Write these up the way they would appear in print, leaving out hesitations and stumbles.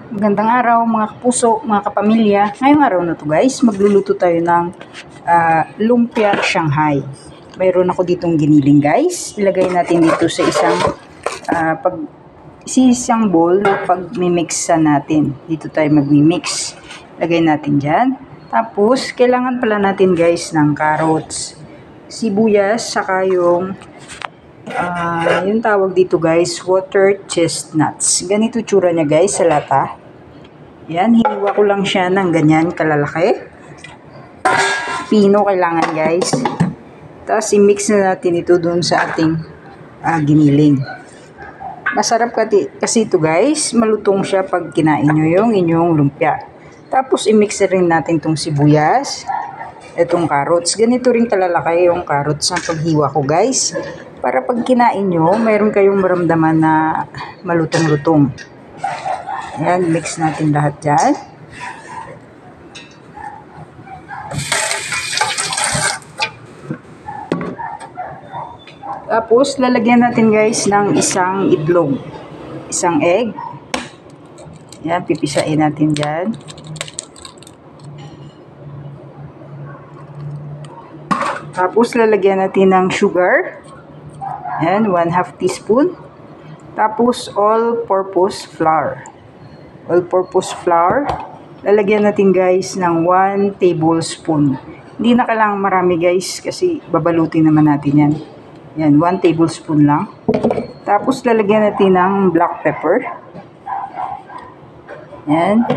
Magandang araw mga kapuso, mga kapamilya. Ngayong araw na to guys, magluluto tayo ng lumpia Shanghai. Mayroon ako ditong giniling guys. Ilagay natin dito sa isang bowl na pag-mimixa natin. Dito tayo mag-mix. Lagay natin dyan. Tapos, kailangan pala natin guys ng carrots, sibuyas, saka yung tawag dito guys, water chestnuts. Ganito tsura niya guys sa lata. Yan, hiniwa ko lang siya ng ganyan kalalaki. Pino kailangan guys. Tapos i-mix na natin ito dun sa ating giniling. Masarap kasi ito guys, malutong siya pag kinain nyo yung inyong lumpia. Tapos i-mix rin natin itong sibuyas, itong carrots. Ganito rin kalalaki yung carrots ang paghiwa ko guys. Para pag kinain nyo, mayroon kayong maramdaman na malutong-lutong. Ayan, mix natin lahat dyan. Tapos, lalagyan natin guys ng isang itlog. Isang egg. Ayan, pipisain natin dyan. Tapos, lalagyan natin ng sugar. Ayan, 1/2 teaspoon. Tapos, all-purpose flour. All-purpose flour. Lalagyan natin guys ng 1 tablespoon. Hindi na kailangan marami guys kasi babalutin naman natin yan. Yan, 1 tablespoon lang. Tapos, lalagyan natin ng black pepper. Ayan.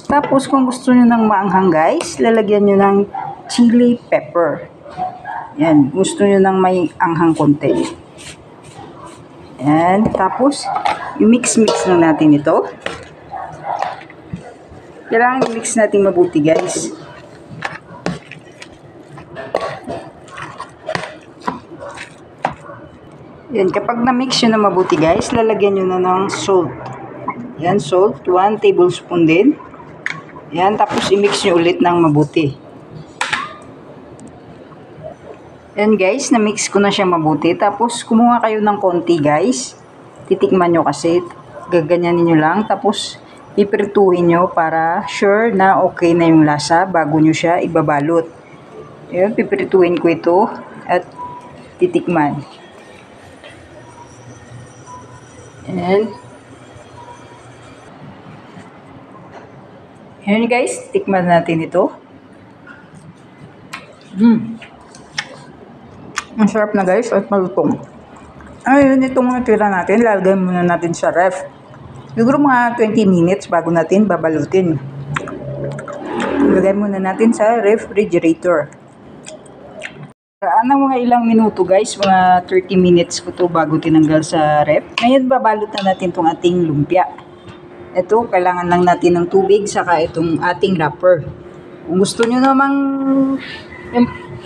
Tapos, kung gusto nyo ng maanghang guys, lalagyan nyo ng chili pepper. Yan, gusto nyo ng may anghang konti. Yan, tapos, i-mix na natin ito. Kailangan i-mix natin mabuti guys. Yan, kapag na-mix nyo na mabuti guys, lalagyan nyo na ng salt. Yan, salt, 1 tablespoon din. Yan, tapos i-mix nyo ulit ng mabuti. Yan guys, na-mix ko na siya mabuti. Tapos, kumuha kayo ng konti guys. Titikman nyo kasi. Gaganyanin nyo lang. Tapos, iprituhin nyo para sure na okay na yung lasa bago nyo siya ibabalot. Yan, piprituhin ko ito at titikman. Yan. Yan guys, tikman natin ito. Masarap na guys at malutong. Ayun, itong natira natin, lalagay muna natin sa ref. Siguro mga 20 minutes bago natin babalutin. Lagay muna natin sa refrigerator. Mga ilang minuto guys, mga 30 minutes ko to bago tinanggal sa ref. Ngayon babalot na natin itong ating lumpia. Ito, kailangan lang natin ng tubig saka itong ating wrapper. Kung gusto nyo namang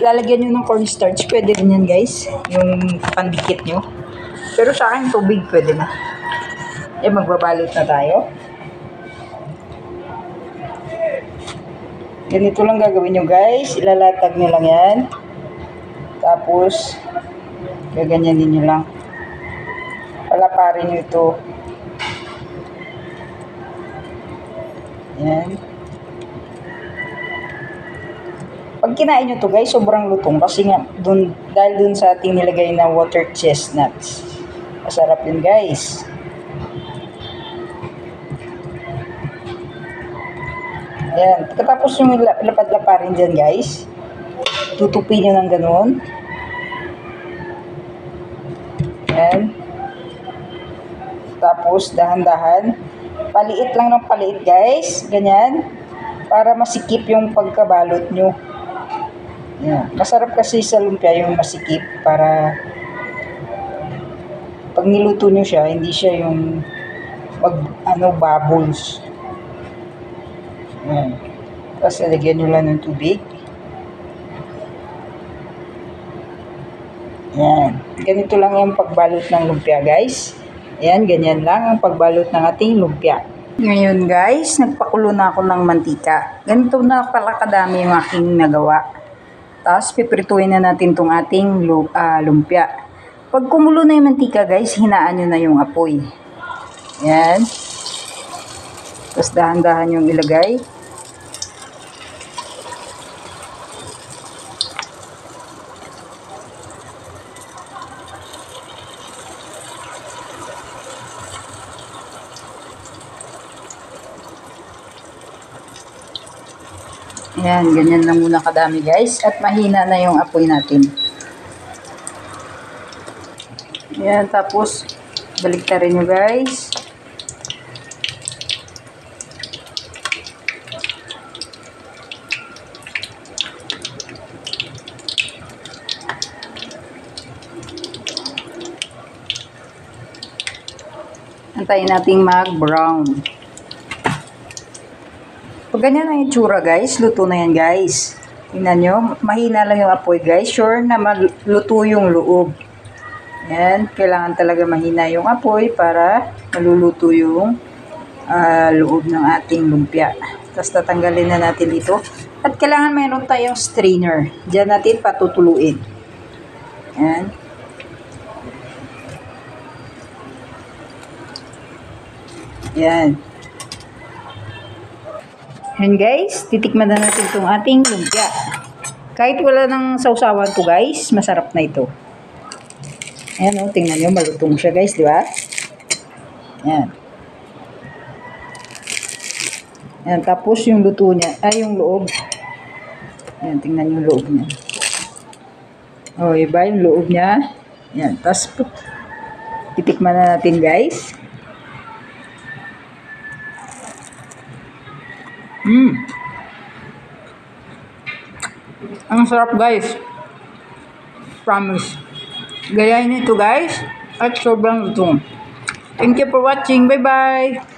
lalagyan nyo ng cornstarch, pwede rin yan guys, yung pandikit nyo. Pero sa akin, tubig pwede na. Magbabalot na tayo. Ganito lang gagawin nyo guys, ilalatag nyo lang yan. Tapos, gaganyanin nyo lang. Palaparin nyo ito. Yan. Pag kinain nyo to guys, sobrang lutong kasi nga dahil dun sa ating nilagay na water chestnuts. Masarap yun guys. Ayan. Pagkatapos yung lapad-laparin dyan guys, tutupin nyo ng ganun. Ayan. Tapos dahan-dahan. Paliit lang ng paliit guys. Ganyan. Para masikip yung pagkabalot nyo. Yan. Masarap kasi sa lumpia yung masikip para pag niluto nyo siya, hindi siya yung bubbles. Yan. Tapos lagyan nyo lang ng tubig. Yan. Ganito lang yung pagbalot ng lumpia guys. Yan, ganyan lang ang pagbalot ng ating lumpia. Ngayon guys, nagpakulo na ako ng mantika. Ganito na pala kadami yung aking nagawa. Tapos, piprituin na natin itong ating lumpia. Pag kumulo na yung mantika guys, hinaan nyo na yung apoy. Yan. Tapos dahan-dahan yung ilagay. Ayan, ganyan lang muna kadami guys. At mahina na yung apoy natin. Ayan, tapos baliktarin nyo guys. Antayin nating mag-brown. Pag ganyan ang itsura guys, luto na yan guys. Tingnan nyo, mahina lang yung apoy guys. Sure na maluto yung loob. Yan, kailangan talaga mahina yung apoy para maluluto yung loob ng ating lumpia. Tapos tatanggalin na natin ito. At kailangan mayroon tayong strainer. Diyan natin patutuluin. Yan. Yan. Yan guys, titikman na natin itong ating lumpia. Kahit wala ng sausawan to guys, masarap na ito. Ayan o, tingnan nyo, malutong siya guys, di ba? Ayan. Ayan, tapos yung luto niya, yung loob. Ayan, tingnan yung loob niya. O, iba yung loob niya. Ayan, tapos titikman na natin guys. Ang sarap guys. Promise. Gayahin ito guys. At sobrang lutong. Thank you for watching. Bye bye.